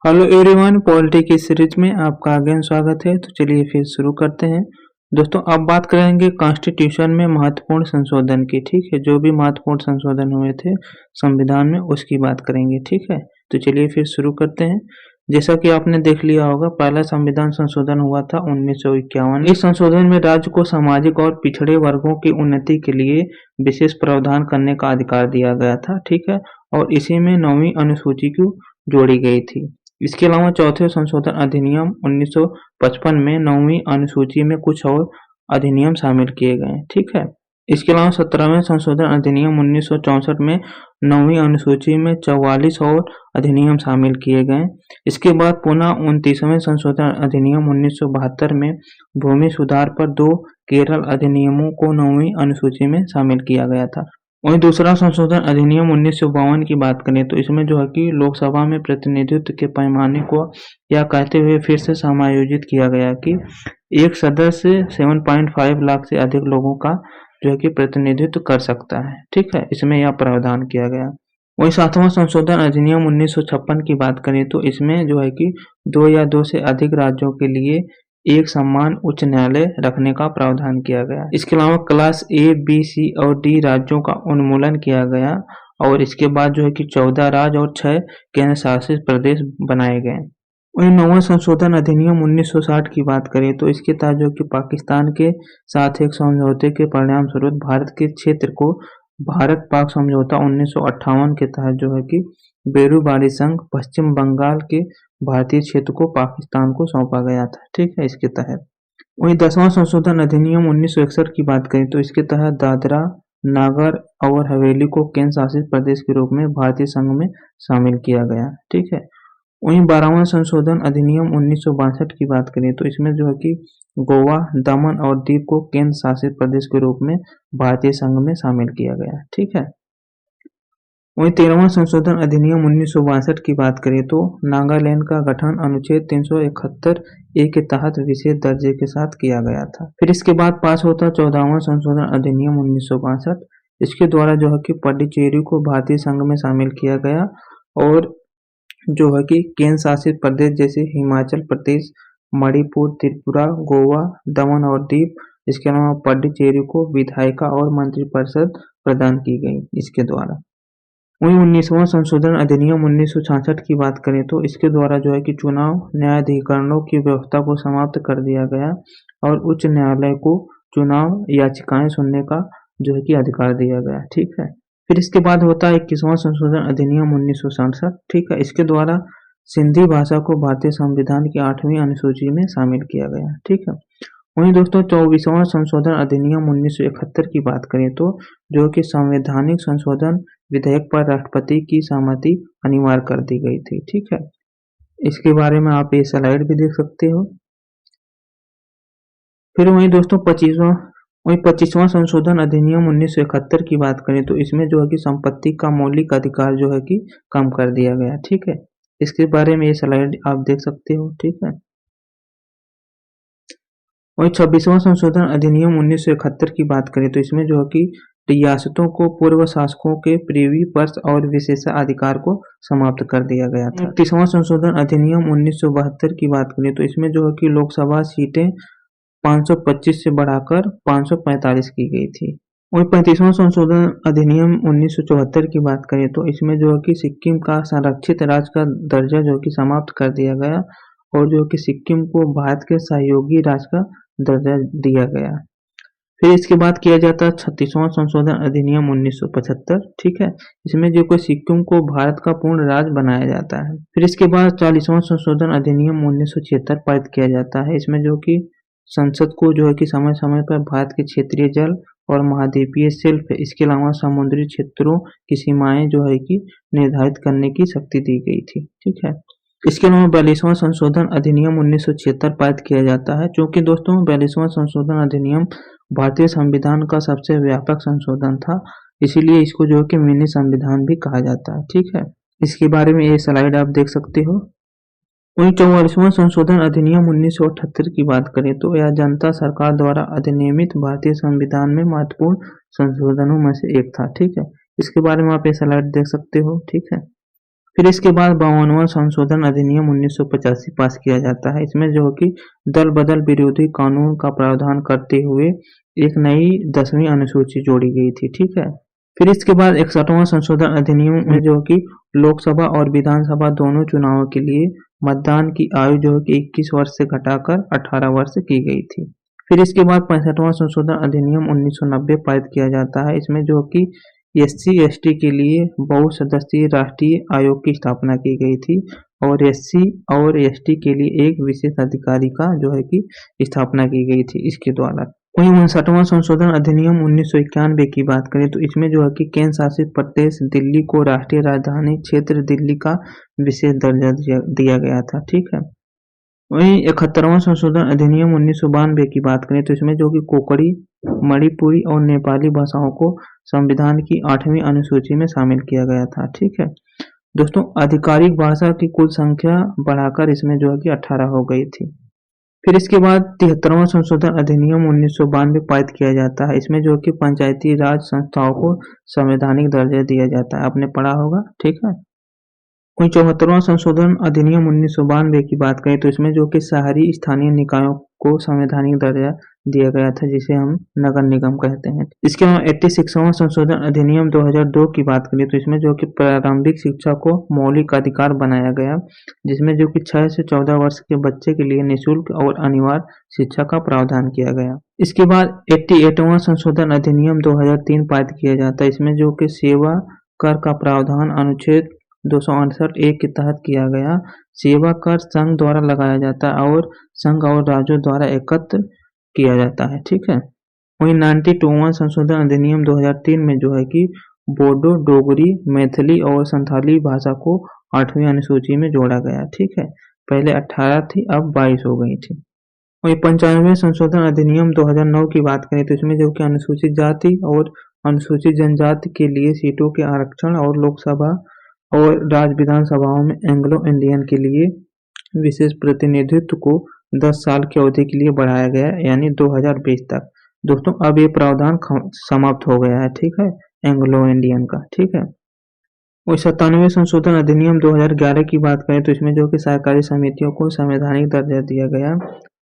Hello everyone, polity की series में आपका अगेन स्वागत है। तो चलिए फिर शुरू करते हैं। दोस्तों, अब बात करेंगे कॉन्स्टिट्यूशन में महत्वपूर्ण संशोधन की। ठीक है, जो भी महत्वपूर्ण संशोधन हुए थे संविधान में उसकी बात करेंगे। ठीक है, तो चलिए फिर शुरू करते हैं। जैसा कि आपने देख लिया होगा, पहला संविधान संशोधन हुआ था 1951। इस संशोधन में राज्य को सामाजिक और पिछड़े वर्गों की उन्नति के लिए विशेष प्रावधान करने का अधिकार दिया गया था। ठीक है, और इसी में 9वीं अनुसूची को जोड़ी गई थी। इसके अलावा चौथे संशोधन अधिनियम 1955 में 9वीं अनुसूची में कुछ और अधिनियम शामिल किए गए। ठीक है, इसके अलावा 17वें संशोधन अधिनियम 1964 में 9वीं अनुसूची में 44 और अधिनियम शामिल किए गए। इसके बाद पुनः 29वें संशोधन अधिनियम 1972 में भूमि सुधार पर 2 केरल अधिनियमों को 9वीं अनुसूची में शामिल किया गया था। वहीं दूसरा संशोधन अधिनियम 1952 की बात करें तो इसमें जो है कि लोकसभा में प्रतिनिधित्व के पैमाने को यह कहते हुए फिर से समायोजित किया गया कि एक सदस्य 7.5 लाख से अधिक लोगों का जो है कि प्रतिनिधित्व कर सकता है। ठीक है, इसमें यह प्रावधान किया गया। वहीं 7वां संशोधन अधिनियम 1956 की बात करें तो इसमें जो है कि 2 या 2 से अधिक राज्यों के लिए एक समान उच्च न्यायालय रखने का प्रावधान किया गया। इसके अलावा क्लास ए, बी, सी और डी राज्यों का उन्मूलन किया गया और इसके बाद जो है कि 14 राज्य और 6 केंद्र शासित प्रदेश बनाए गए। वहीं 9वां संशोधन अधिनियम 1960 की बात करें तो इसके तहत जो कि पाकिस्तान के साथ एक समझौते के परिणाम स्वरूप भारत के क्षेत्र को भारत पाक समझौता 1958 के तहत जो है कि बेरूबारी संघ पश्चिम बंगाल के भारतीय क्षेत्र को पाकिस्तान को सौंपा गया था। ठीक है, इसके तहत। वहीं 10वां संशोधन अधिनियम 1961 की बात करें तो इसके तहत दादरा नागर और हवेली को केंद्र शासित प्रदेश के रूप में भारतीय संघ में शामिल किया गया। ठीक है, वहीं 12वां संशोधन अधिनियम 1962 की बात करें तो इसमें जो है कि गोवा, दमन और दीव को केंद्र शासित प्रदेश के रूप में भारतीय संघ में शामिल किया गया। ठीक है, वहीं 13वां संशोधन अधिनियम 1962 की बात करें तो नागालैंड का गठन अनुच्छेद 371 ए के तहत विशेष दर्जे के साथ किया गया था। फिर इसके बाद पास होता 14वां संशोधन अधिनियम 1962। इसके द्वारा जो है कि पुडुचेरी को भारतीय संघ में शामिल किया गया और जो है कि केंद्र शासित प्रदेश जैसे हिमाचल प्रदेश, मणिपुर, त्रिपुरा, गोवा, दमन और दीव, इसके अलावा पुडुचेरी को विधायिका और मंत्रिपरिषद प्रदान की गई इसके द्वारा। वहीं 19वां संशोधन अधिनियम 1966 की बात करें तो इसके द्वारा जो है कि चुनाव न्यायाधिकरणों की व्यवस्था को समाप्त कर दिया गया और उच्च न्यायालय को चुनाव याचिकाएं सुनने का जो है कि अधिकार दिया गया। ठीक है, फिर इसके बाद होता है 21वां संशोधन अधिनियम 1967। ठीक है, इसके द्वारा सिंधी भाषा को भारतीय संविधान की 8वीं अनुसूची में शामिल किया गया। ठीक है, वहीं दोस्तों 24वां संशोधन अधिनियम 1971 की बात करें तो जो कि संवैधानिक संशोधन विधेयक पर राष्ट्रपति की सहमति अनिवार्य कर दी गई थी। ठीक है, इसके बारे में आप ये स्लाइड भी देख सकते हो। फिर वहीं दोस्तों 25वां संशोधन अधिनियम 1971 की बात करें तो इसमें जो है कि संपत्ति का मौलिक अधिकार जो है कि कम कर दिया गया। ठीक है, इसके बारे में ये स्लाइड आप देख सकते हो। ठीक है, वहीं 26वां संशोधन अधिनियम 1971 की बात करें तो इसमें जो है कि रियासतों को पूर्व शासकों के प्रीवी पर्स और विशेषाधिकार को समाप्त कर दिया गया था। 31वां संशोधन अधिनियम 1972 की बात करें तो इसमें जो है कि लोकसभा सीटें 525 से बढ़ाकर 545 की गई थी। वहीं 35वां संशोधन अधिनियम 1974 की बात करें तो इसमें जो है कि सिक्किम का संरक्षित राज्य का दर्जा जो कि समाप्त कर दिया गया और जो कि सिक्किम को भारत के सहयोगी राज्य का दर्जा दिया गया। फिर इसके बाद किया जाता है 36वां संशोधन अधिनियम 1975। ठीक है, इसमें जो कि सिक्किम को भारत का पूर्ण राज्य बनाया जाता है। फिर इसके बाद 40वां संशोधन अधिनियम 1976 पारित किया जाता है। इसमें जो कि संसद को जो है कि समय समय पर भारत के क्षेत्रीय जल और महाद्वीपीय शिल्प, इसके अलावा समुद्री क्षेत्रों की सीमाएं जो है कि निर्धारित करने की शक्ति दी गई थी। ठीक है, इसके अलावा 42वां संशोधन अधिनियम 1976 पारित किया जाता है। चूंकि दोस्तों 42वां संशोधन अधिनियम भारतीय संविधान का सबसे व्यापक संशोधन था, इसीलिए इसको जो है कि मिनी संविधान भी कहा जाता है। ठीक है, इसके बारे में ये स्लाइड आप देख सकते हो। वहीं 44वां संशोधन अधिनियम 1978 की बात करें तो यह जनता सरकार द्वारा अधिनियमित भारतीय संविधान में महत्वपूर्ण संशोधनों में से एक था। ठीक है, इसके बारे में आप ये स्लाइड देख सकते हो। ठीक है, फिर इसके बाद 52वां संशोधन अधिनियम 1985 पास किया जाता है। इसमें जो है कि दल बदल विरोधी कानून का प्रावधान करते हुए एक नई 10वीं अनुसूची जोड़ी गई थी, ठीक है। फिर इसके बाद 61वां संशोधन अधिनियम में जो है कि लोकसभा और विधानसभा दोनों चुनावों के लिए मतदान की आयु जो है कि 21 वर्ष से घटाकर 18 वर्ष की गई थी। फिर इसके बाद 65वां संशोधन अधिनियम 1990 पारित किया जाता है। इसमें जो कि SC/ST के लिए बहुसदस्यीय राष्ट्रीय आयोग की स्थापना की गई थी और SC और ST के लिए एक विशेष अधिकारी का जो है कि स्थापना की गई थी इसके द्वारा। वहीं 59वां संशोधन अधिनियम 1991 की बात करें तो इसमें जो है कि केंद्र शासित प्रदेश दिल्ली को राष्ट्रीय राजधानी क्षेत्र दिल्ली का विशेष दर्जा दिया गया था, ठीक है। वहीं 71वां संशोधन अधिनियम 1992 की बात करें तो इसमें जो कि कोंकणी, मणिपुरी और नेपाली भाषाओं को संविधान की 8वीं अनुसूची में शामिल किया गया था, ठीक है। दोस्तों, आधिकारिक भाषा की कुल संख्या बढ़ाकर इसमें जो है कि 18 हो गई थी। फिर इसके बाद 73वां संशोधन अधिनियम 1992 पारित किया जाता है। इसमें जो कि पंचायती राज संस्थाओं को संवैधानिक दर्जा दिया जाता है, आपने पढ़ा होगा, ठीक है। वहीं 74वां संशोधन अधिनियम 1992 की बात करें तो इसमें जो कि शहरी स्थानीय निकायों को संवैधानिक दर्जा दिया गया था, जिसे हम नगर निगम कहते हैं। इसके अलावा 86वां संशोधन अधिनियम 2002 की बात करें तो इसमें जो कि प्रारंभिक शिक्षा को मौलिक अधिकार बनाया गया, जिसमें जो कि 6 से 14 वर्ष के बच्चे के लिए निःशुल्क और अनिवार्य शिक्षा का प्रावधान किया गया। इसके बाद 88वां संशोधन अधिनियम 2003 पारित किया जाता है। इसमें जो कि सेवा कर का प्रावधान अनुच्छेद 268 के तहत किया गया। सेवा कर संघ द्वारा लगाया जाता है और संघ और राज्यों द्वारा एकत्र किया जाता है, ठीक है। वहीं 92वां संशोधन अधिनियम 2003 में जो है कि बोडो, डोगरी, मैथिली और संथाली भाषा को 8वीं अनुसूची में जोड़ा गया, ठीक है। पहले 18 थी, अब 22 हो गई थी। वहीं 95वें संशोधन अधिनियम 2009 की बात करें तो इसमें जो कि अनुसूचित जाति और अनुसूचित जनजाति के लिए सीटों के आरक्षण और लोकसभा और राज्य विधानसभाओं में एंग्लो इंडियन के लिए विशेष प्रतिनिधित्व को 10 साल की अवधि के लिए बढ़ाया गया, यानी 2020 तक। दोस्तों, अब ये प्रावधान समाप्त हो गया है, ठीक है, एंग्लो इंडियन का, ठीक है। और 97वें संशोधन अधिनियम 2011 की बात करें तो इसमें जो कि सहकारी समितियों को संवैधानिक दर्जा दिया गया।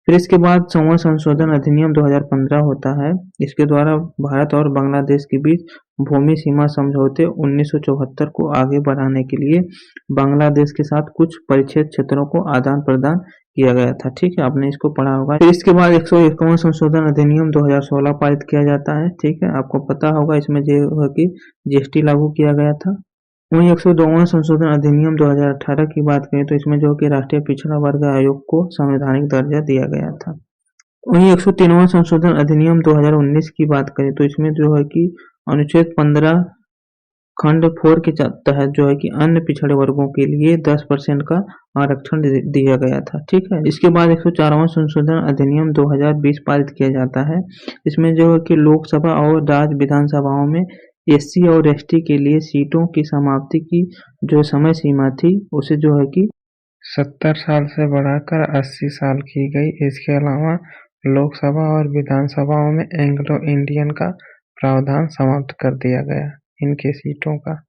फिर इसके बाद 100वां संशोधन अधिनियम 2015 होता है। इसके द्वारा भारत और बांग्लादेश के बीच भूमि सीमा समझौते 1974 को आगे बढ़ाने के लिए बांग्लादेश के साथ कुछ परिच्छेद क्षेत्रों को आदान प्रदान किया गया था, ठीक है, आपने इसको पढ़ा होगा। फिर इसके बाद 101वां संशोधन अधिनियम 2016 पारित किया जाता है, ठीक है, आपको पता होगा। इसमें जो है कि GST लागू किया गया था। वहीं 102वां संशोधन अधिनियम 2018 की बात करें तो इसमें जो कि राष्ट्रीय पिछड़ा वर्ग आयोग को संवैधानिक दर्जा दिया गया था। वहीं 103वां संशोधन अधिनियम 2019 की बात करें तो इसमें जो है कि अनुच्छेद 15 खंड 4 के तहत जो है कि अन्य पिछड़े वर्गों के लिए 10% का आरक्षण दिया गया था, ठीक है। इसके बाद 104वां संशोधन अधिनियम 2020 पारित किया जाता है। इसमें जो है कि लोकसभा और राज्य विधानसभाओं में SC और ST के लिए सीटों की समाप्ति की जो समय सीमा थी उसे जो है कि 70 साल से बढ़ाकर 80 साल की गई। इसके अलावा लोकसभा और विधानसभाओं में एंग्लो इंडियन का प्रावधान समाप्त कर दिया गया इनके सीटों का।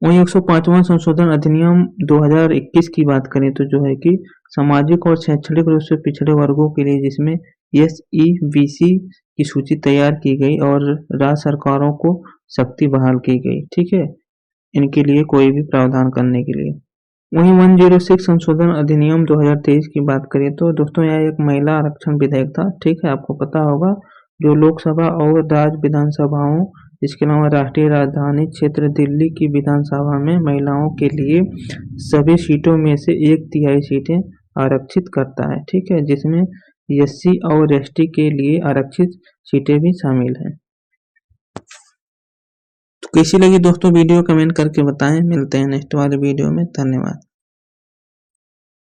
वहीं 105वां संशोधन अधिनियम 2021 की बात करें तो जो है कि सामाजिक और शैक्षणिक रूप से पिछड़े वर्गों के लिए, जिसमें SEBC की सूची तैयार की गई और राज्य सरकारों को शक्ति बहाल की गई, ठीक है, इनके लिए कोई भी प्रावधान करने के लिए। वहीं 106 संशोधन अधिनियम 2023 की बात करें तो दोस्तों यह एक महिला आरक्षण विधेयक था, ठीक है, आपको पता होगा, जो लोकसभा और राज्य विधानसभाओं, इसके अलावा राष्ट्रीय राजधानी क्षेत्र दिल्ली की विधानसभा में महिलाओं के लिए सभी सीटों में से 1/3 सीटें आरक्षित करता है, ठीक है, जिसमें SC और ST के लिए आरक्षित सीटें भी शामिल हैं। तो कैसी लगी दोस्तों वीडियो, कमेंट करके बताएं। मिलते हैं नेक्स्ट वाले वीडियो में, धन्यवाद।